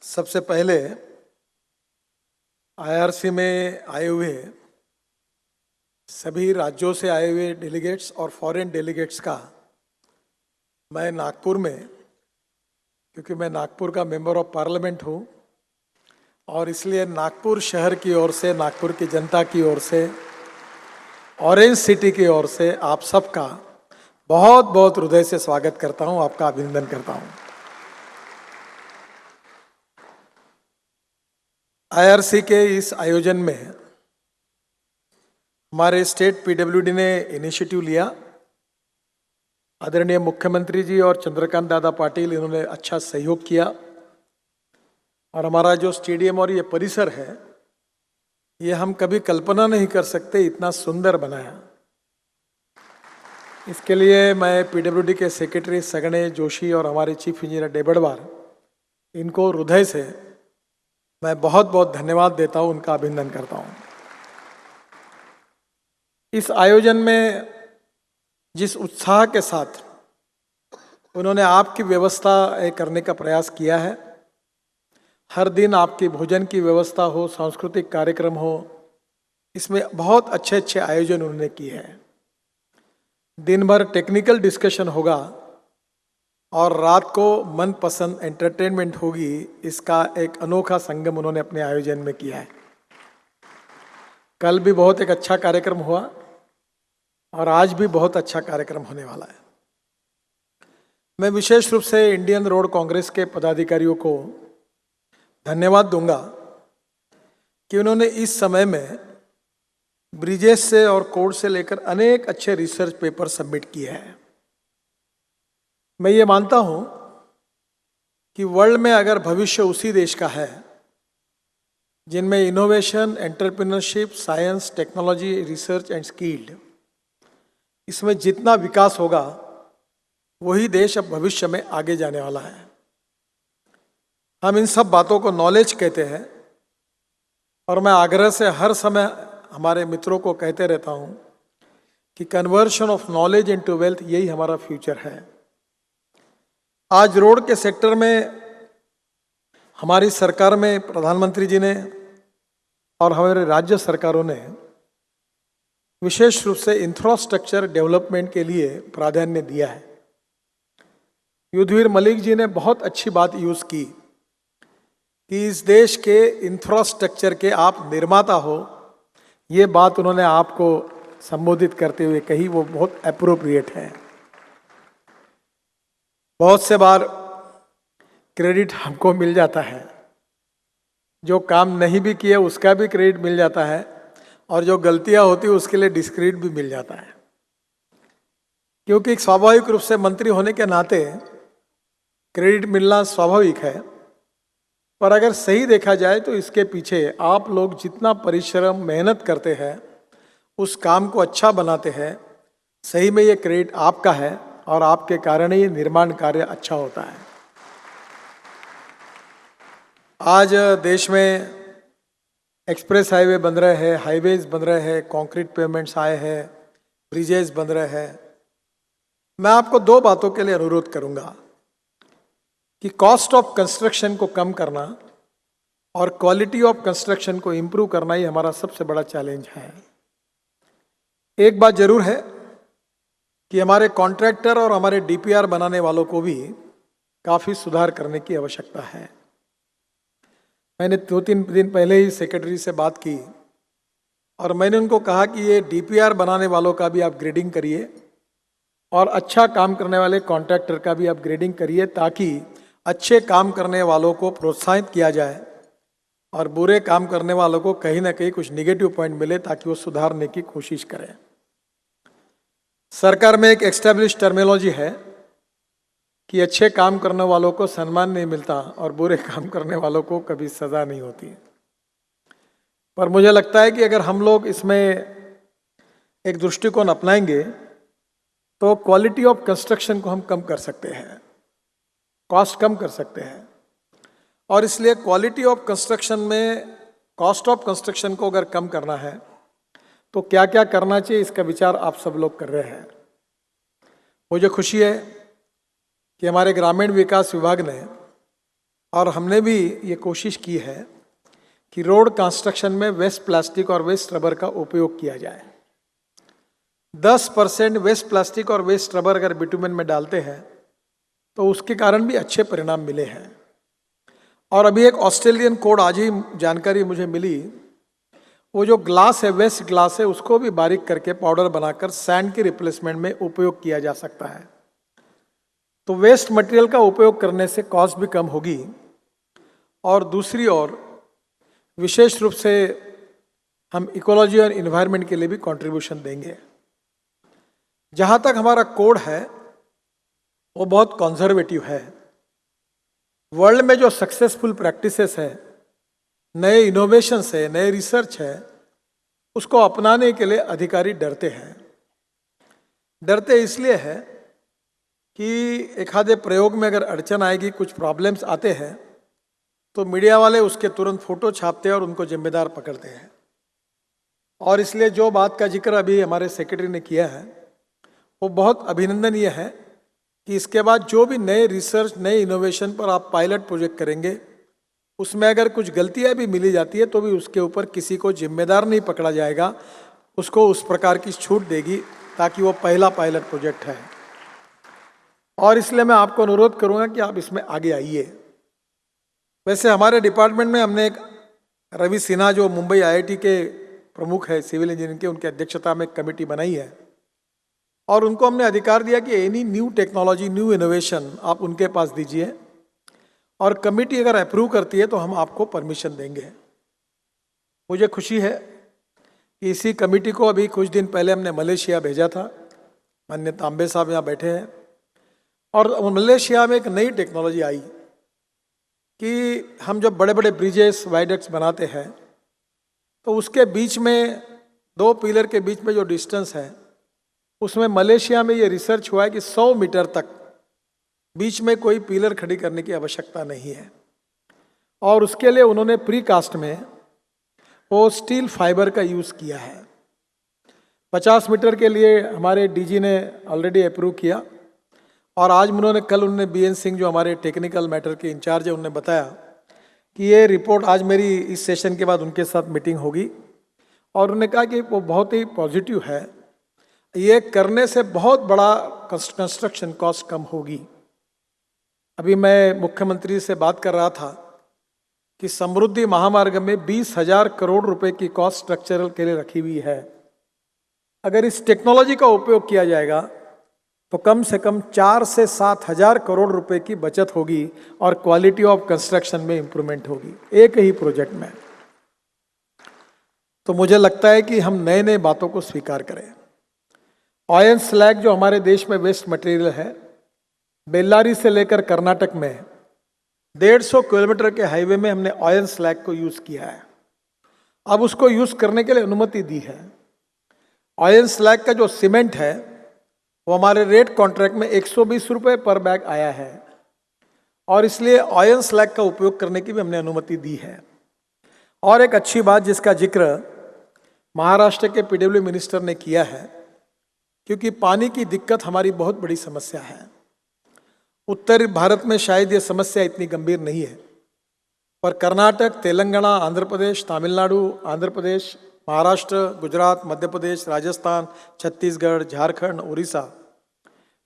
सबसे पहले आईआरसी में आए हुए सभी राज्यों से आए हुए डेलीगेट्स और फॉरेन डेलीगेट्स का मैं नागपुर में, क्योंकि मैं नागपुर का मेंबर ऑफ पार्लियामेंट हूँ और इसलिए नागपुर शहर की ओर से, नागपुर की जनता की ओर से, ऑरेंज सिटी की ओर से आप सबका बहुत बहुत हृदय से स्वागत करता हूँ, आपका अभिनंदन करता हूँ। आईआरसी के इस आयोजन में हमारे स्टेट पीडब्ल्यूडी ने इनिशिएटिव लिया। आदरणीय मुख्यमंत्री जी और चंद्रकांत दादा पाटिल इन्होंने अच्छा सहयोग किया और हमारा जो स्टेडियम और ये परिसर है ये हम कभी कल्पना नहीं कर सकते इतना सुंदर बनाया। इसके लिए मैं पीडब्ल्यूडी के सेक्रेटरी सगणे जोशी और हमारे चीफ इंजीनियर डेबड़वार इनको हृदय से मैं बहुत बहुत धन्यवाद देता हूँ, उनका अभिनंदन करता हूँ। इस आयोजन में जिस उत्साह के साथ उन्होंने आपकी व्यवस्था करने का प्रयास किया है, हर दिन आपकी भोजन की व्यवस्था हो, सांस्कृतिक कार्यक्रम हो, इसमें बहुत अच्छे अच्छे आयोजन उन्होंने किए हैं। दिन भर टेक्निकल डिस्कशन होगा और रात को मनपसंद एंटरटेनमेंट होगी। इसका एक अनोखा संगम उन्होंने अपने आयोजन में किया है। कल भी बहुत एक अच्छा कार्यक्रम हुआ और आज भी बहुत अच्छा कार्यक्रम होने वाला है। मैं विशेष रूप से इंडियन रोड कांग्रेस के पदाधिकारियों को धन्यवाद दूंगा कि उन्होंने इस समय में ब्रिजेस से और कोड से लेकर अनेक अच्छे रिसर्च पेपर सबमिट किए हैं। मैं ये मानता हूं कि वर्ल्ड में अगर भविष्य उसी देश का है जिनमें innovation, entrepreneurship, science, technology, research and skilled, इसमें जितना विकास होगा वही देश अब भविष्य में आगे जाने वाला है। हम इन सब बातों को नॉलेज कहते हैं और मैं आग्रह से हर समय हमारे मित्रों को कहते रहता हूं कि conversion of knowledge into wealth यही हमारा फ्यूचर है। आज रोड के सेक्टर में हमारी सरकार में प्रधानमंत्री जी ने और हमारे राज्य सरकारों ने विशेष रूप से इंफ्रास्ट्रक्चर डेवलपमेंट के लिए प्राधान्य दिया है। युद्धवीर मलिक जी ने बहुत अच्छी बात यूज की कि इस देश के इंफ्रास्ट्रक्चर के आप निर्माता हो, ये बात उन्होंने आपको संबोधित करते हुए कही, वो बहुत एप्रोप्रिएट है। बहुत से बार क्रेडिट हमको मिल जाता है, जो काम नहीं भी किया उसका भी क्रेडिट मिल जाता है और जो गलतियां होती है उसके लिए डिस्क्रेडिट भी मिल जाता है, क्योंकि एक स्वाभाविक रूप से मंत्री होने के नाते क्रेडिट मिलना स्वाभाविक है। पर अगर सही देखा जाए तो इसके पीछे आप लोग जितना परिश्रम, मेहनत करते हैं, उस काम को अच्छा बनाते हैं, सही में ये क्रेडिट आपका है और आपके कारण ही निर्माण कार्य अच्छा होता है। आज देश में एक्सप्रेस हाईवे बन रहे हैं, हाईवेज बन रहे हैं, कंक्रीट पेमेंट्स आए हैं, ब्रिजेस बन रहे हैं। मैं आपको दो बातों के लिए अनुरोध करूंगा कि कॉस्ट ऑफ कंस्ट्रक्शन को कम करना और क्वालिटी ऑफ कंस्ट्रक्शन को इंप्रूव करना ही हमारा सबसे बड़ा चैलेंज है। एक बात जरूर है कि हमारे कॉन्ट्रैक्टर और हमारे डीपीआर बनाने वालों को भी काफ़ी सुधार करने की आवश्यकता है। मैंने 2-3 दिन पहले ही सेक्रेटरी से बात की और मैंने उनको कहा कि ये डीपीआर बनाने वालों का भी आप ग्रेडिंग करिए और अच्छा काम करने वाले कॉन्ट्रैक्टर का भी आप ग्रेडिंग करिए, ताकि अच्छे काम करने वालों को प्रोत्साहित किया जाए और बुरे काम करने वालों को कहीं ना कहीं कुछ नेगेटिव पॉइंट मिले ताकि वो सुधारने की कोशिश करें। सरकार में एक एस्टैब्लिश टर्मिनोलॉजी है कि अच्छे काम करने वालों को सम्मान नहीं मिलता और बुरे काम करने वालों को कभी सजा नहीं होती। पर मुझे लगता है कि अगर हम लोग इसमें एक दृष्टिकोण अपनाएंगे तो क्वालिटी ऑफ कंस्ट्रक्शन को हम कम कर सकते हैं, कॉस्ट कम कर सकते हैं। और इसलिए क्वालिटी ऑफ कंस्ट्रक्शन में कॉस्ट ऑफ कंस्ट्रक्शन को अगर कम करना है तो क्या क्या करना चाहिए, इसका विचार आप सब लोग कर रहे हैं। मुझे खुशी है कि हमारे ग्रामीण विकास विभाग ने और हमने भी ये कोशिश की है कि रोड कंस्ट्रक्शन में वेस्ट प्लास्टिक और वेस्ट रबर का उपयोग किया जाए। 10% वेस्ट प्लास्टिक और वेस्ट रबर अगर बिटुमेन में डालते हैं तो उसके कारण भी अच्छे परिणाम मिले हैं। और अभी एक ऑस्ट्रेलियन कोड आज ही जानकारी मुझे मिली, वो जो ग्लास है, वेस्ट ग्लास है, उसको भी बारीक करके पाउडर बनाकर सैंड के रिप्लेसमेंट में उपयोग किया जा सकता है। तो वेस्ट मटेरियल का उपयोग करने से कॉस्ट भी कम होगी और दूसरी ओर विशेष रूप से हम इकोलॉजी और इन्वायरमेंट के लिए भी कंट्रीब्यूशन देंगे। जहाँ तक हमारा कोड है वो बहुत कंजर्वेटिव है। वर्ल्ड में जो सक्सेसफुल प्रैक्टिसेस है, नए इनोवेशंस है, नए रिसर्च है, उसको अपनाने के लिए अधिकारी डरते हैं। डरते इसलिए है कि एक आधे प्रयोग में अगर अड़चन आएगी, कुछ प्रॉब्लम्स आते हैं, तो मीडिया वाले उसके तुरंत फोटो छापते हैं और उनको जिम्मेदार पकड़ते हैं। और इसलिए जो बात का जिक्र अभी हमारे सेक्रेटरी ने किया है वो बहुत अभिनंदनीय है कि इसके बाद जो भी नए रिसर्च, नए इनोवेशन पर आप पायलट प्रोजेक्ट करेंगे, उसमें अगर कुछ गलतियां भी मिली जाती है तो भी उसके ऊपर किसी को जिम्मेदार नहीं पकड़ा जाएगा, उसको उस प्रकार की छूट देगी ताकि वो पहला पायलट प्रोजेक्ट है। और इसलिए मैं आपको अनुरोध करूंगा कि आप इसमें आगे आइए। वैसे हमारे डिपार्टमेंट में हमने एक रवि सिन्हा जो मुंबई आईआईटी के प्रमुख है सिविल इंजीनियरिंग के, उनकी अध्यक्षता में एक कमेटी बनाई है और उनको हमने अधिकार दिया कि any new technology, new innovation आप उनके पास दीजिए और कमेटी अगर अप्रूव करती है तो हम आपको परमिशन देंगे। मुझे खुशी है कि इसी कमेटी को अभी कुछ दिन पहले हमने मलेशिया भेजा था। माननीय तांबे साहब यहाँ बैठे हैं। और मलेशिया में एक नई टेक्नोलॉजी आई कि हम जब बड़े बड़े ब्रिजेस, वाइडक्ट्स बनाते हैं तो उसके बीच में, दो पिलर के बीच में जो डिस्टेंस है, उसमें मलेशिया में ये रिसर्च हुआ है कि 100 मीटर तक बीच में कोई पिलर खड़ी करने की आवश्यकता नहीं है। और उसके लिए उन्होंने प्री कास्ट में वो स्टील फाइबर का यूज़ किया है। 50 मीटर के लिए हमारे डीजी ने ऑलरेडी अप्रूव किया और आज उन्होंने बीएन सिंह जो हमारे टेक्निकल मैटर के इंचार्ज है, उन्होंने बताया कि ये रिपोर्ट आज मेरी इस सेशन के बाद उनके साथ मीटिंग होगी और उन्होंने कहा कि वो बहुत ही पॉजिटिव है, ये करने से बहुत बड़ा कंस्ट्रक्शन कॉस्ट कम होगी। अभी मैं मुख्यमंत्री से बात कर रहा था कि समृद्धि महामार्ग में 20,000 करोड़ रुपए की कॉस्ट स्ट्रक्चरल के लिए रखी हुई है। अगर इस टेक्नोलॉजी का उपयोग किया जाएगा तो कम से कम 4 से 7,000 करोड़ रुपए की बचत होगी और क्वालिटी ऑफ कंस्ट्रक्शन में इंप्रूवमेंट होगी एक ही प्रोजेक्ट में। तो मुझे लगता है कि हम नए नए बातों को स्वीकार करें। आयरन स्लैग जो हमारे देश में वेस्ट मटेरियल है, बेल्लारी से लेकर कर्नाटक में 150 किलोमीटर के हाईवे में हमने आयरन स्लैग को यूज किया है। अब उसको यूज करने के लिए अनुमति दी है। आयरन स्लैग का जो सीमेंट है वो हमारे रेट कॉन्ट्रैक्ट में 120 रुपये पर बैग आया है और इसलिए आयरन स्लैग का उपयोग करने की भी हमने अनुमति दी है। और एक अच्छी बात जिसका जिक्र महाराष्ट्र के पीडब्ल्यू मिनिस्टर ने किया है, क्योंकि पानी की दिक्कत हमारी बहुत बड़ी समस्या है। उत्तरी भारत में शायद ये समस्या इतनी गंभीर नहीं है, पर कर्नाटक, तेलंगाना, आंध्र प्रदेश, तमिलनाडु, आंध्र प्रदेश, महाराष्ट्र, गुजरात, मध्य प्रदेश, राजस्थान, छत्तीसगढ़, झारखंड, उड़ीसा,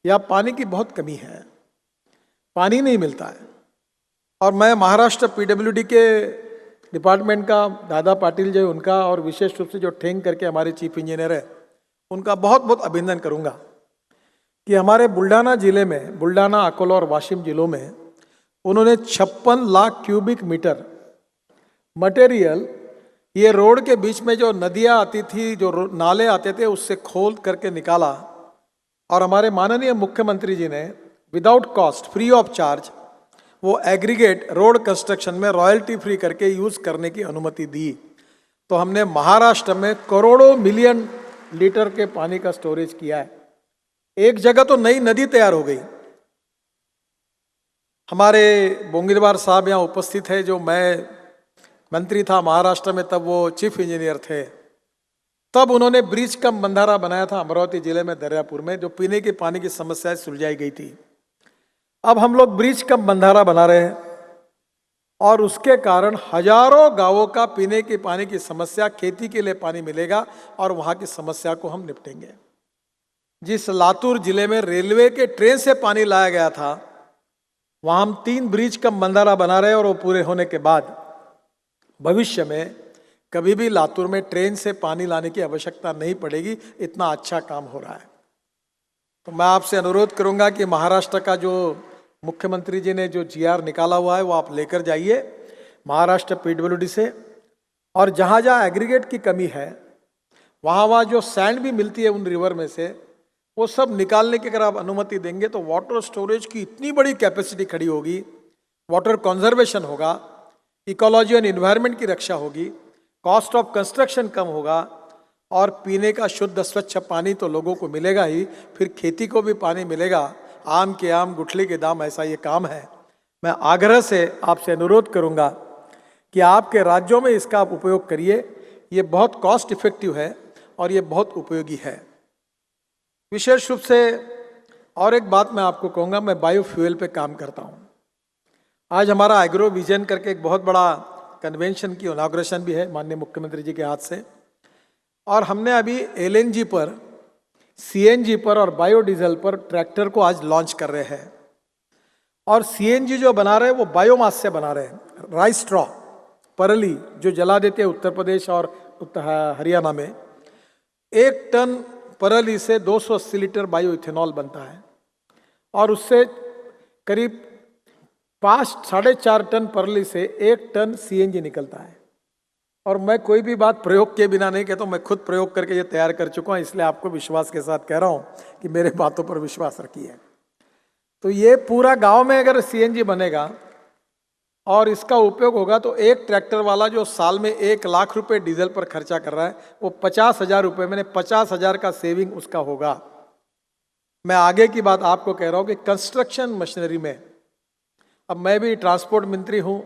यहाँ पानी की बहुत कमी है, पानी नहीं मिलता है। और मैं महाराष्ट्र पीडब्ल्यूडी के डिपार्टमेंट का दादा पाटिल जो है उनका, और विशेष रूप से जो ठेंग करके हमारे चीफ इंजीनियर है, उनका बहुत बहुत अभिनंदन करूंगा कि हमारे बुल्डाना जिले में, बुल्डाना, अकोला और वाशिम जिलों में उन्होंने 56 लाख क्यूबिक मीटर मटेरियल ये रोड के बीच में जो नदियां आती थी, जो नाले आते थे, उससे खोल करके निकाला। और हमारे माननीय मुख्यमंत्री जी ने without cost, free of charge, वो एग्रीगेट रोड कंस्ट्रक्शन में रॉयल्टी फ्री करके यूज करने की अनुमति दी। तो हमने महाराष्ट्र में करोड़ों मिलियन लीटर के पानी का स्टोरेज किया है। एक जगह तो नई नदी तैयार हो गई। हमारे बोंगिरवार साहब यहाँ उपस्थित है, जो मैं मंत्री था महाराष्ट्र में, तब वो चीफ इंजीनियर थे। तब उन्होंने ब्रिज कम बंधारा बनाया था अमरावती जिले में, दरियापुर में, जो पीने के पानी की समस्या सुलझाई गई थी। अब हम लोग ब्रिज कम बंधारा बना रहे हैं और उसके कारण हजारों गांवों का पीने के पानी की समस्या, खेती के लिए पानी मिलेगा और वहां की समस्या को हम निपटेंगे। जिस लातूर जिले में रेलवे के ट्रेन से पानी लाया गया था, वहां हम 3 ब्रिज का बंधारा बना रहे हैं और वो पूरे होने के बाद भविष्य में कभी भी लातूर में ट्रेन से पानी लाने की आवश्यकता नहीं पड़ेगी। इतना अच्छा काम हो रहा है। तो मैं आपसे अनुरोध करूंगा कि महाराष्ट्र का जो मुख्यमंत्री जी ने जो GR निकाला हुआ है वो आप लेकर जाइए महाराष्ट्र PWD से, और जहाँ जहाँ एग्रीगेट की कमी है, वहाँ जो सैंड भी मिलती है उन रिवर में से, वो सब निकालने की अगर आप अनुमति देंगे तो वाटर स्टोरेज की इतनी बड़ी कैपेसिटी खड़ी होगी, वाटर कंजर्वेशन होगा, इकोलॉजी और इन्वायरमेंट की रक्षा होगी, कॉस्ट ऑफ कंस्ट्रक्शन कम होगा और पीने का शुद्ध स्वच्छ पानी तो लोगों को मिलेगा ही, फिर खेती को भी पानी मिलेगा। आम के आम गुठली के दाम, ऐसा ये काम है। मैं आग्रह से आपसे अनुरोध करूंगा कि आपके राज्यों में इसका आप उपयोग करिए। ये बहुत कॉस्ट इफेक्टिव है और ये बहुत उपयोगी है। विशेष रूप से और एक बात मैं आपको कहूँगा, मैं बायोफ्यूल पे काम करता हूँ। आज हमारा एग्रो विजन करके एक बहुत बड़ा कन्वेंशन की इनॉग्रेशन भी है माननीय मुख्यमंत्री जी के हाथ से, और हमने अभी LNG पर, CNG पर और बायोडीजल पर ट्रैक्टर को आज लॉन्च कर रहे हैं। और CNG जो बना रहे हैं वो बायोमास से बना रहे हैं। राइस स्ट्रॉ, परली जो जला देते हैं उत्तर प्रदेश और हरियाणा में, 1 टन परली से 280 लीटर बायो इथेनॉल बनता है और उससे करीब 5-4.5 टन परली से 1 टन CNG निकलता है। और मैं कोई भी बात प्रयोग के बिना नहीं कहता हूँ, मैं खुद प्रयोग करके ये तैयार कर चुका हूँ, इसलिए आपको विश्वास के साथ कह रहा हूँ कि मेरे बातों पर विश्वास रखिए। तो ये पूरा गांव में अगर CNG बनेगा और इसका उपयोग होगा तो एक ट्रैक्टर वाला जो साल में 1 लाख रुपए डीजल पर खर्चा कर रहा है, वो 50,000 रुपये, मैंने 50,000 का सेविंग उसका होगा। मैं आगे की बात आपको कह रहा हूँ कि कंस्ट्रक्शन मशीनरी में, अब मैं भी ट्रांसपोर्ट मंत्री हूँ,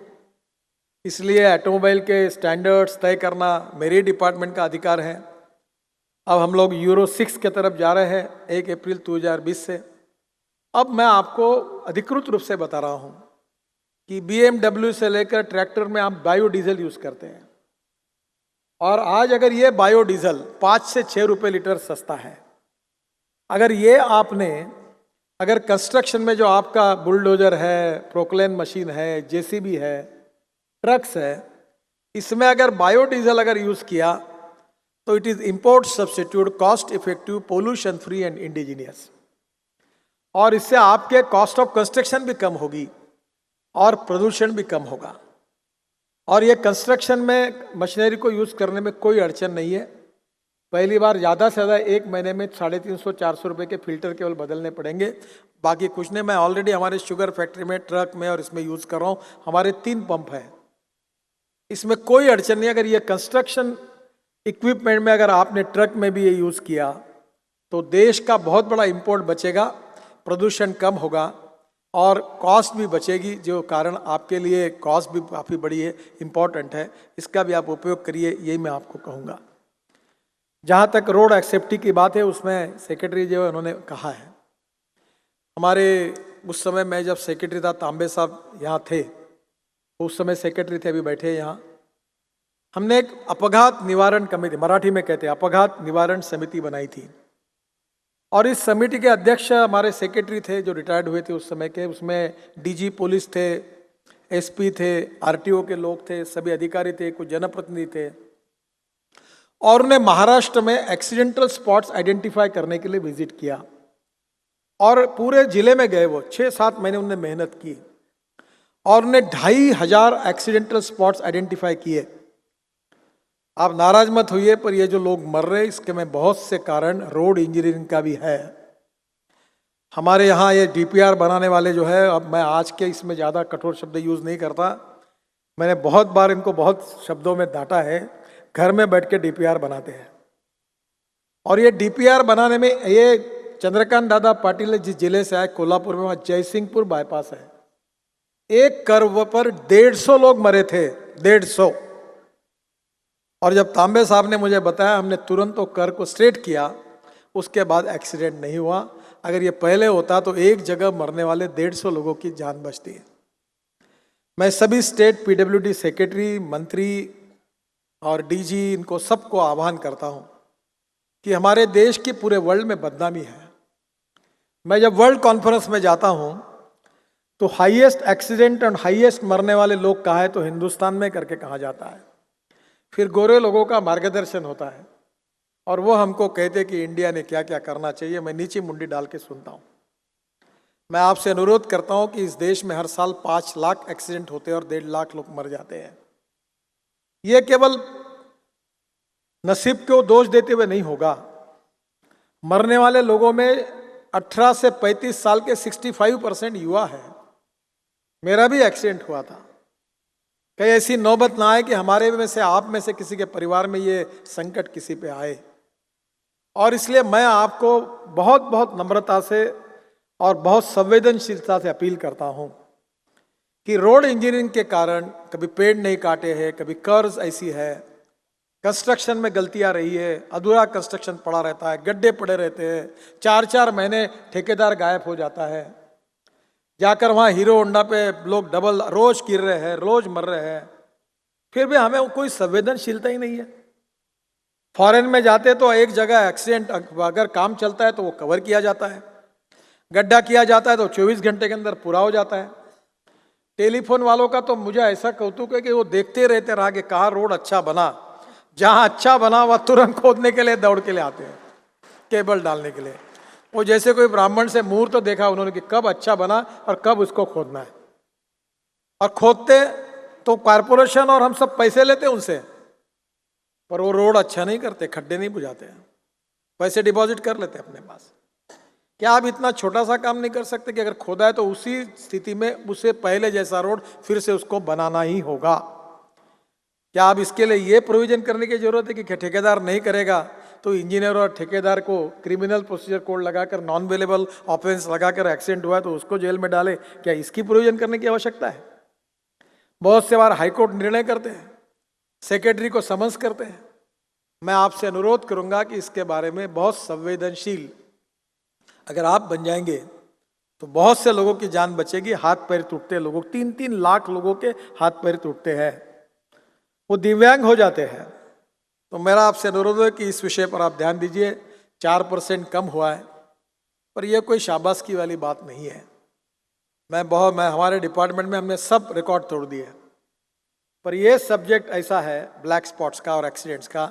इसलिए ऑटोमोबाइल के स्टैंडर्ड्स तय करना मेरे डिपार्टमेंट का अधिकार है। अब हम लोग यूरो 6 की तरफ जा रहे हैं 1 अप्रैल 2020 से। अब मैं आपको अधिकृत रूप से बता रहा हूँ कि BMW से लेकर ट्रैक्टर में आप बायोडीजल यूज करते हैं, और आज अगर ये बायोडीजल 5 से 6 रुपये लीटर सस्ता है, अगर ये आपने, अगर कंस्ट्रक्शन में जो आपका बुलडोजर है, प्रोक्लेन मशीन है, JCB है, ट्रक्स है, इसमें अगर बायोडीजल अगर यूज किया तो it is import substitute, cost effective, pollution free and indigenous, और इससे आपके कॉस्ट ऑफ कंस्ट्रक्शन भी कम होगी और प्रदूषण भी कम होगा। और ये कंस्ट्रक्शन में मशीनरी को यूज करने में कोई अड़चन नहीं है। पहली बार ज़्यादा से ज़्यादा 1 महीने में 350-400 रुपये के फिल्टर केवल बदलने पड़ेंगे, बाकी कुछ नहीं। मैं ऑलरेडी हमारे शुगर फैक्ट्री में, ट्रक में और इसमें यूज़ कर रहा हूँ। हमारे 3 पंप हैं, इसमें कोई अड़चन नहीं। अगर ये कंस्ट्रक्शन इक्विपमेंट में अगर आपने ट्रक में भी ये यूज़ किया तो देश का बहुत बड़ा इंपोर्ट बचेगा, प्रदूषण कम होगा और कॉस्ट भी बचेगी, जो कारण आपके लिए कॉस्ट भी काफ़ी बड़ी है, इम्पॉर्टेंट है। इसका भी आप उपयोग करिए, यही मैं आपको कहूँगा। जहाँ तक रोड एक्सेप्टी की बात है, उसमें सेक्रेटरी जो उन्होंने कहा है, हमारे उस समय मैं जब सेक्रेटरी था, तांबे साहब यहाँ थे, उस समय सेक्रेटरी थे, अभी बैठे यहाँ, हमने एक अपघात निवारण कमेटी, मराठी में कहते हैं अपघात निवारण समिति बनाई थी, और इस समिति के अध्यक्ष हमारे सेक्रेटरी थे जो रिटायर्ड हुए थे उस समय के। उसमें DG पुलिस थे, SP थे, RTO के लोग थे, सभी अधिकारी थे, कुछ जनप्रतिनिधि थे, और उन्हें महाराष्ट्र में एक्सीडेंटल स्पॉट्स आइडेंटिफाई करने के लिए विजिट किया और पूरे जिले में गए। वो 6-7 महीने उन्होंने मेहनत की और उन्हें 2,500 एक्सीडेंटल स्पॉट्स आइडेंटिफाई किए। आप नाराज मत होइए, पर ये जो लोग मर रहे हैं इसके में बहुत से कारण रोड इंजीनियरिंग का भी है। हमारे यहाँ ये DPR बनाने वाले जो है, अब मैं आज के इसमें ज़्यादा कठोर शब्द यूज़ नहीं करता, मैंने बहुत बार इनको बहुत शब्दों में डांटा है, घर में बैठ के DPR बनाते हैं। और ये DPR बनाने में, ये चंद्रकांत दादा पाटिल जिस जिले से आए कोल्हापुर में, वहाँ जयसिंहपुर बाईपास है, एक कर्व पर 150 लोग मरे थे, 150। और जब तांबे साहब ने मुझे बताया, हमने तुरंत वो कर को स्ट्रेट किया, उसके बाद एक्सीडेंट नहीं हुआ। अगर ये पहले होता तो एक जगह मरने वाले 150 लोगों की जान बचती है। मैं सभी स्टेट पीडब्ल्यूडी सेक्रेटरी, मंत्री और डीजी, इनको सबको आह्वान करता हूं कि हमारे देश की पूरे वर्ल्ड में बदनामी है। मैं जब वर्ल्ड कॉन्फ्रेंस में जाता हूं तो हाईएस्ट एक्सीडेंट और हाईएस्ट मरने वाले लोग कहा है तो हिंदुस्तान में करके कहा जाता है। फिर गोरे लोगों का मार्गदर्शन होता है और वो हमको कहते कि इंडिया ने क्या क्या करना चाहिए। मैं नीचे मुंडी डाल के सुनता हूँ। मैं आपसे अनुरोध करता हूँ कि इस देश में हर साल 5 लाख एक्सीडेंट होते हैं और 1.5 लाख लोग मर जाते हैं। ये केवल नसीब को दोष देते हुए नहीं होगा। मरने वाले लोगों में 18 से 35 साल के 65% युवा है। मेरा भी एक्सीडेंट हुआ था। कहीं ऐसी नौबत ना आए कि हमारे में से, आप में से किसी के परिवार में ये संकट किसी पे आए। और इसलिए मैं आपको बहुत बहुत नम्रता से और बहुत संवेदनशीलता से अपील करता हूं कि रोड इंजीनियरिंग के कारण कभी पेड़ नहीं काटे हैं, कभी कर्ज ऐसी है, कंस्ट्रक्शन में गलतियां रही है, अधूरा कंस्ट्रक्शन पड़ा रहता है, गड्ढे पड़े रहते हैं, 4-4 महीने ठेकेदार गायब हो जाता है। जाकर वहाँ हीरो होंडा पे लोग डबल रोज गिर रहे हैं, रोज मर रहे हैं, फिर भी हमें कोई संवेदनशीलता ही नहीं है। फॉरेन में जाते तो एक जगह एक्सीडेंट अगर काम चलता है तो वो कवर किया जाता है, गड्ढा किया जाता है तो 24 घंटे के अंदर पूरा हो जाता है। टेलीफोन वालों का तो मुझे ऐसा कौतुक है कि वो देखते रहते रहा कि कहाँ रोड अच्छा बना, जहाँ अच्छा बना वह तुरंत खोदने के लिए दौड़ के लिए आते हैं, केबल डालने के लिए। वो जैसे कोई ब्राह्मण से मुहूर्त तो देखा उन्होंने कि कब अच्छा बना और कब उसको खोदना है। और खोदते तो कॉरपोरेशन और हम सब पैसे लेते उनसे, पर वो रोड अच्छा नहीं करते, खड्डे नहीं बुझाते हैं, पैसे डिपॉजिट कर लेते अपने पास। क्या आप इतना छोटा सा काम नहीं कर सकते कि अगर खोदा है तो उसी स्थिति में उससे पहले जैसा रोड फिर से उसको बनाना ही होगा? क्या आप इसके लिए ये प्रोविजन करने की जरूरत है कि ठेकेदार नहीं करेगा तो इंजीनियर और ठेकेदार को क्रिमिनल प्रोसीजर कोड लगाकर, नॉन अवेलेबल ऑफेंस लगाकर एक्सीडेंट हुआ है तो उसको जेल में डाले? क्या इसकी प्रोविजन करने की आवश्यकता है? बहुत से बार हाईकोर्ट निर्णय करते हैं, सेक्रेटरी को समन्स करते हैं। मैं आपसे अनुरोध करूंगा कि इसके बारे में बहुत संवेदनशील अगर आप बन जाएंगे तो बहुत से लोगों की जान बचेगी। हाथ पैर टूटते लोगों, 3-3 लाख लोगों के हाथ पैर टूटते हैं, वो दिव्यांग हो जाते हैं। तो मेरा आपसे अनुरोध है कि इस विषय पर आप ध्यान दीजिए। 4% कम हुआ है, पर यह कोई शाबाशी वाली बात नहीं है। मैं हमारे डिपार्टमेंट में हमने सब रिकॉर्ड तोड़ दिए, पर यह सब्जेक्ट ऐसा है ब्लैक स्पॉट्स का और एक्सीडेंट्स का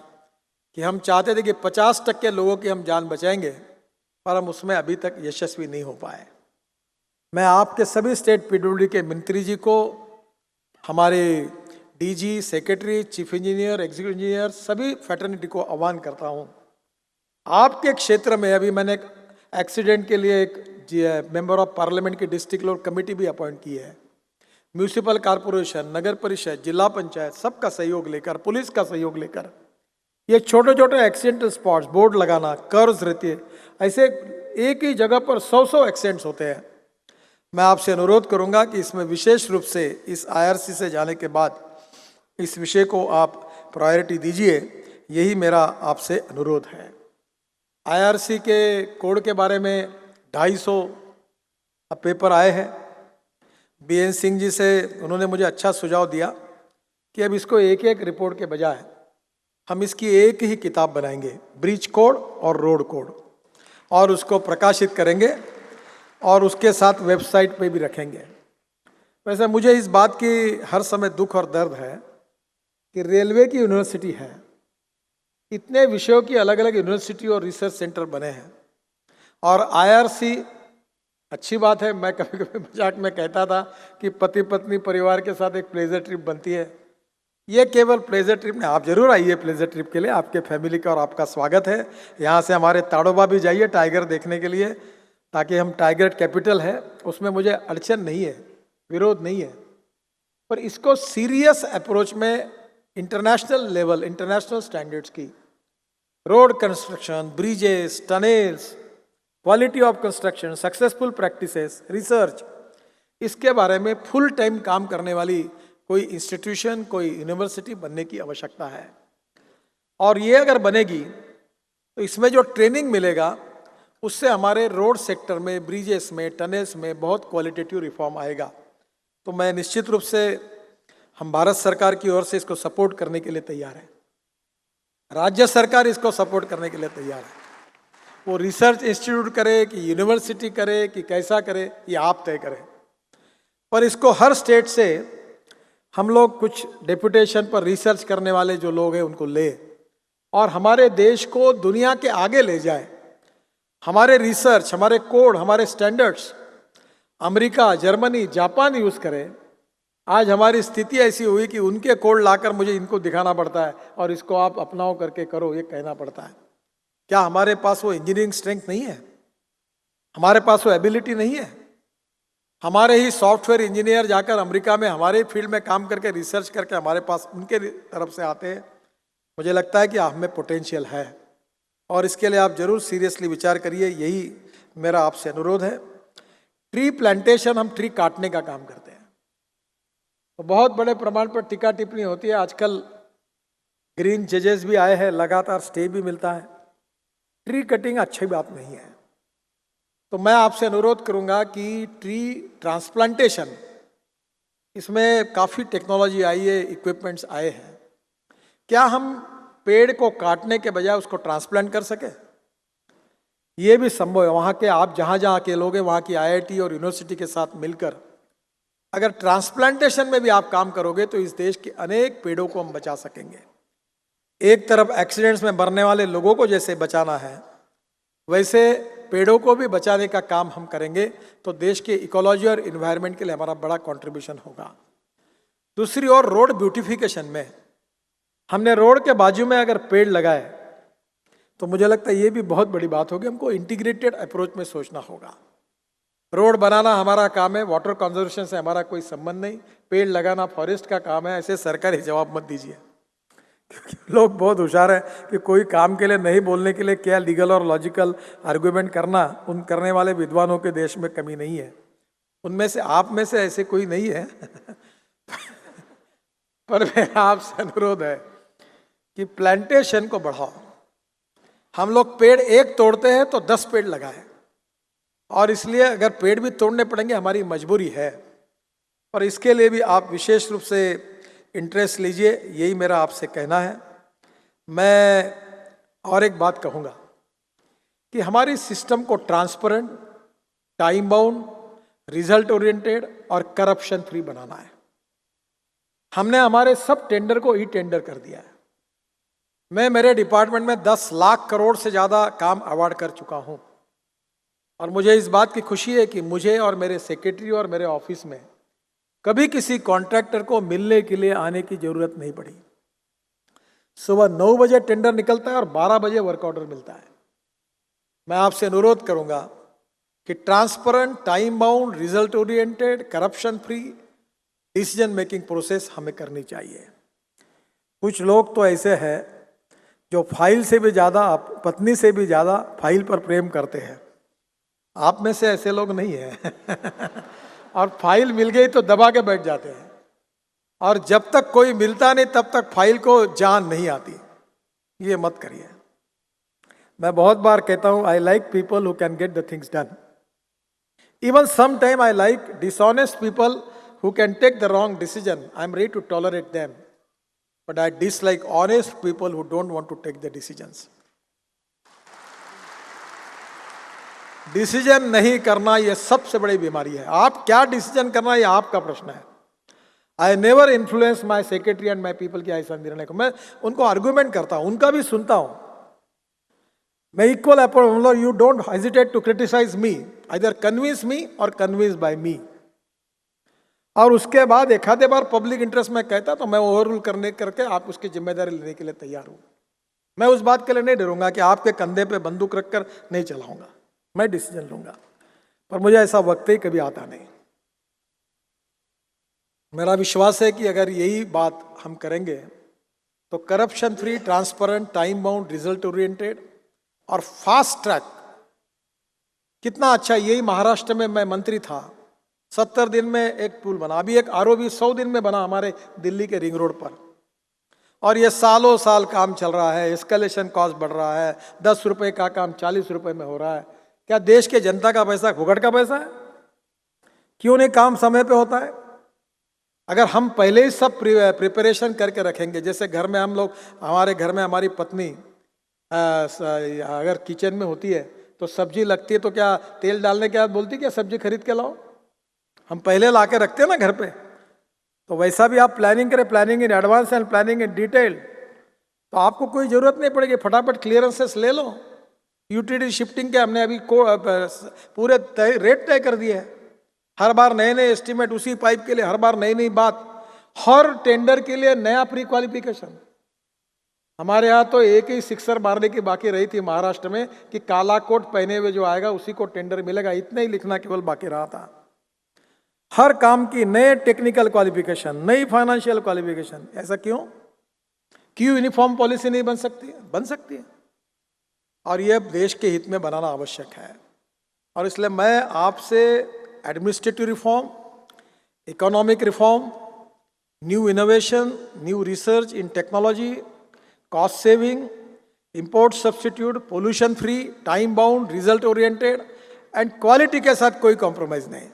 कि हम चाहते थे कि 50% लोगों की हम जान बचाएंगे, पर हम उसमें अभी तक यशस्वी नहीं हो पाए। मैं आपके सभी स्टेट पीडब्ल्यूडी के मंत्री जी को, हमारे DG, secretary, chief engineer, executive engineer, सभी फैटर्निटी को आह्वान करता हूं। आपके क्षेत्र में अभी मैंने एक एक्सीडेंट के लिए एक मेंबर ऑफ पार्लियामेंट की डिस्ट्रिक्ट लेवल कमेटी भी अपॉइंट की है। म्यूनिसिपल कॉरपोरेशन, नगर परिषद, जिला पंचायत, सबका सहयोग लेकर, पुलिस का सहयोग लेकर ये छोटे छोटे एक्सीडेंटल स्पॉट्स बोर्ड लगाना, कर्व्स रहती है, ऐसे एक ही जगह पर 100 एक्सीडेंट्स होते हैं। मैं आपसे अनुरोध करूंगा कि इसमें विशेष रूप से इस IRC से जाने के बाद इस विषय को आप प्रायोरिटी दीजिए, यही मेरा आपसे अनुरोध है। IRC के कोड के बारे में 250 पेपर आए हैं। BN सिंह जी से उन्होंने मुझे अच्छा सुझाव दिया कि अब इसको एक एक रिपोर्ट के बजाय हम इसकी एक ही किताब बनाएंगे, ब्रिज कोड और रोड कोड, और उसको प्रकाशित करेंगे और उसके साथ वेबसाइट पे भी रखेंगे। वैसे मुझे इस बात की हर समय दुख और दर्द है कि रेलवे की यूनिवर्सिटी है, इतने विषयों की अलग अलग यूनिवर्सिटी और रिसर्च सेंटर बने हैं, और IRC अच्छी बात है। मैं कभी कभी मजाक में कहता था कि पति पत्नी परिवार के साथ एक प्लेजर ट्रिप बनती है। ये केवल प्लेजर ट्रिप नहीं, आप जरूर आइए प्लेजर ट्रिप के लिए, आपके फैमिली का और आपका स्वागत है। यहाँ से हमारे ताड़ोबा भी जाइए टाइगर देखने के लिए, ताकि हम टाइगर कैपिटल है, उसमें मुझे अड़चन नहीं है, विरोध नहीं है, पर इसको सीरियस अप्रोच में इंटरनेशनल लेवल, इंटरनेशनल स्टैंडर्ड्स की road construction, bridges, tunnels, quality of construction, successful practices, research, इसके बारे में फुल टाइम काम करने वाली कोई इंस्टीट्यूशन, कोई यूनिवर्सिटी बनने की आवश्यकता है। और ये अगर बनेगी तो इसमें जो ट्रेनिंग मिलेगा उससे हमारे रोड सेक्टर में, ब्रिजेस में, टनेल्स में बहुत क्वालिटेटिव रिफॉर्म आएगा। तो मैं निश्चित रूप से हम भारत सरकार की ओर से इसको सपोर्ट करने के लिए तैयार है, राज्य सरकार इसको सपोर्ट करने के लिए तैयार है। वो रिसर्च इंस्टीट्यूट करे कि यूनिवर्सिटी करे कि कैसा करे, ये आप तय करें, पर इसको हर स्टेट से हम लोग कुछ डेपुटेशन पर रिसर्च करने वाले जो लोग हैं उनको ले और हमारे देश को दुनिया के आगे ले जाए। हमारे रिसर्च, हमारे कोड, हमारे standards America, Germany, Japan use करें। आज हमारी स्थिति ऐसी हुई कि उनके कोड लाकर मुझे इनको दिखाना पड़ता है और इसको आप अपनाओ करके करो, ये कहना पड़ता है। क्या हमारे पास वो इंजीनियरिंग स्ट्रेंथ नहीं है? हमारे पास वो एबिलिटी नहीं है? हमारे ही सॉफ्टवेयर इंजीनियर जाकर अमेरिका में हमारे फील्ड में काम करके रिसर्च करके हमारे पास उनके तरफ से आते हैं। मुझे लगता है कि आप में पोटेंशियल है और इसके लिए आप जरूर सीरियसली विचार करिए, यही मेरा आपसे अनुरोध है। ट्री प्लांटेशन, हम ट्री काटने का काम करते हैं तो बहुत बड़े प्रमाण पर टीका टिप्पणी होती है। आजकल ग्रीन जजेस भी आए हैं, लगातार स्टे भी मिलता है। ट्री कटिंग अच्छी बात नहीं है, तो मैं आपसे अनुरोध करूंगा कि ट्री ट्रांसप्लांटेशन, इसमें काफ़ी टेक्नोलॉजी आई है, इक्विपमेंट्स आए हैं। क्या हम पेड़ को काटने के बजाय उसको ट्रांसप्लांट कर सके? ये भी संभव है। वहाँ के आप जहाँ जहाँ के लोग हैं, वहाँ की IIT और यूनिवर्सिटी के साथ मिलकर अगर ट्रांसप्लांटेशन में भी आप काम करोगे तो इस देश के अनेक पेड़ों को हम बचा सकेंगे। एक तरफ एक्सीडेंट्स में मरने वाले लोगों को जैसे बचाना है, वैसे पेड़ों को भी बचाने का काम हम करेंगे तो देश के इकोलॉजी और इन्वायरमेंट के लिए हमारा बड़ा कंट्रीब्यूशन होगा। दूसरी ओर रोड ब्यूटिफिकेशन में हमने रोड के बाजू में अगर पेड़ लगाए तो मुझे लगता है ये भी बहुत बड़ी बात होगी। हमको इंटीग्रेटेड अप्रोच में सोचना होगा। रोड बनाना हमारा काम है, वाटर कंजर्वेशन से हमारा कोई संबंध नहीं, पेड़ लगाना फॉरेस्ट का काम है। ऐसे सरकारी जवाब मत दीजिए, क्योंकि लोग बहुत होशियार हैं कि कोई काम के लिए नहीं बोलने के लिए क्या लीगल और लॉजिकल आर्गुमेंट करना, उन करने वाले विद्वानों के देश में कमी नहीं है। उनमें से आप में से ऐसे कोई नहीं है पर मेरा आपसे अनुरोध है कि प्लांटेशन को बढ़ाओ। हम लोग पेड़ एक तोड़ते हैं तो 10 पेड़ लगाएं, और इसलिए अगर पेड़ भी तोड़ने पड़ेंगे हमारी मजबूरी है, और इसके लिए भी आप विशेष रूप से इंटरेस्ट लीजिए, यही मेरा आपसे कहना है। मैं और एक बात कहूँगा कि हमारी सिस्टम को transparent, time bound, result oriented और करप्शन फ्री बनाना है। हमने हमारे सब टेंडर को ई टेंडर कर दिया है। मैं मेरे डिपार्टमेंट में 10 लाख करोड़ से ज़्यादा काम अवार्ड कर चुका हूँ, और मुझे इस बात की खुशी है कि मुझे और मेरे सेक्रेटरी और मेरे ऑफिस में कभी किसी कॉन्ट्रैक्टर को मिलने के लिए आने की जरूरत नहीं पड़ी। सुबह 9 बजे टेंडर निकलता है और 12 बजे वर्क ऑर्डर मिलता है। मैं आपसे अनुरोध करूंगा कि transparent, time bound, result oriented, corruption free decision making process हमें करनी चाहिए। कुछ लोग तो ऐसे हैं जो फाइल से भी ज़्यादा, पत्नी से भी ज़्यादा फाइल पर प्रेम करते हैं। आप में से ऐसे लोग नहीं हैं और फाइल मिल गई तो दबा के बैठ जाते हैं, और जब तक कोई मिलता नहीं तब तक फाइल को जान नहीं आती। ये मत करिए। मैं बहुत बार कहता हूं, I like people who can get the things done. Even some time I like dishonest people who can take the wrong decision. I am ready to tolerate them, but I dislike honest people who don't want to take the decisions. Decision नहीं करना ये सबसे बड़ी बीमारी है। आप क्या decision करना ये आपका प्रश्न है। I never influence my secretary and my people की ऐसा निर्णय को। मैं उनको आर्गुमेंट करता हूं, उनका भी सुनता हूं। मैं equal approach, you don't hesitate to criticise me, either convince me और कन्विंस बाय मी। और उसके बाद एक आधे बार पब्लिक इंटरेस्ट में कहता तो मैं ओवररूल करने करके आप उसकी जिम्मेदारी लेने के लिए तैयार हूं। मैं उस बात के लिए नहीं डरूंगा कि आपके कंधे पे बंदूक रखकर नहीं चलाऊंगा, मैं डिसीजन लूंगा, पर मुझे ऐसा वक्त ही कभी आता नहीं। मेरा विश्वास है कि अगर यही बात हम करेंगे तो corruption free, transparent, time bound, result oriented और फास्ट ट्रैक, कितना अच्छा। यही महाराष्ट्र में मैं मंत्री था, 70 दिन में एक पुल बना। अभी एक ROB 100 दिन में बना हमारे दिल्ली के रिंग रोड पर, और ये सालों साल काम चल रहा है। एस्केलेशन कॉस्ट बढ़ रहा है, 10 रुपए का काम 40 रुपए में हो रहा है। क्या देश के जनता का पैसा फुकट का पैसा है? क्यों नहीं काम समय पे होता है? अगर हम पहले ही सब प्रिपरेशन करके रखेंगे, जैसे घर में हम लोग, हमारे घर में हमारी पत्नी अगर किचन में होती है तो सब्जी लगती है तो क्या तेल डालने के बाद बोलती क्या सब्जी खरीद के लाओ, हम पहले ला के रखते हैं ना घर पे। तो वैसा भी आप प्लानिंग करें, planning in advance and planning in detail, तो आपको कोई ज़रूरत नहीं पड़ेगी, फटाफट क्लियरेंसेस ले लो। यूटिलिटी शिफ्टिंग के हमने अभी पूरे रेट तय कर दिए हैं, हर बार नए नए एस्टीमेट, उसी पाइप के लिए हर बार नई नई बात, हर टेंडर के लिए नया प्री क्वालिफिकेशन। हमारे यहाँ तो एक ही सिक्सर मारने की बाकी रही थी महाराष्ट्र में कि काला कोट पहने हुए जो आएगा उसी को टेंडर मिलेगा, इतना ही लिखना केवल बाकी रहा था। हर काम की नए टेक्निकल क्वालिफिकेशन, नई फाइनेंशियल क्वालिफिकेशन। ऐसा क्यों यूनिफॉर्म पॉलिसी नहीं बन सकती है? बन सकती है, और यह देश के हित में बनाना आवश्यक है। और इसलिए मैं आपसे administrative reform, economic reform, new innovation, new research in technology, cost saving, import substitute, pollution free, time bound, result oriented and quality के साथ कोई कॉम्प्रोमाइज नहीं।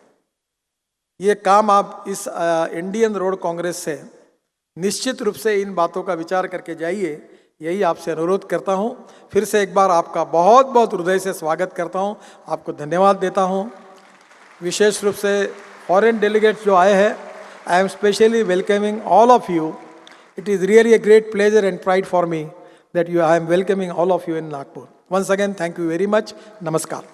ये काम आप इस इंडियन रोड कांग्रेस से निश्चित रूप से इन बातों का विचार करके जाइए, यही आपसे अनुरोध करता हूं। फिर से एक बार आपका बहुत बहुत हृदय से स्वागत करता हूं, आपको धन्यवाद देता हूं। विशेष रूप से फॉरेन डेलीगेट्स जो आए हैं, I am specially welcoming all of you. It is really a great pleasure and pride for me that I am welcoming all of you in Nagpur. Once again, thank you very much. Namaskar.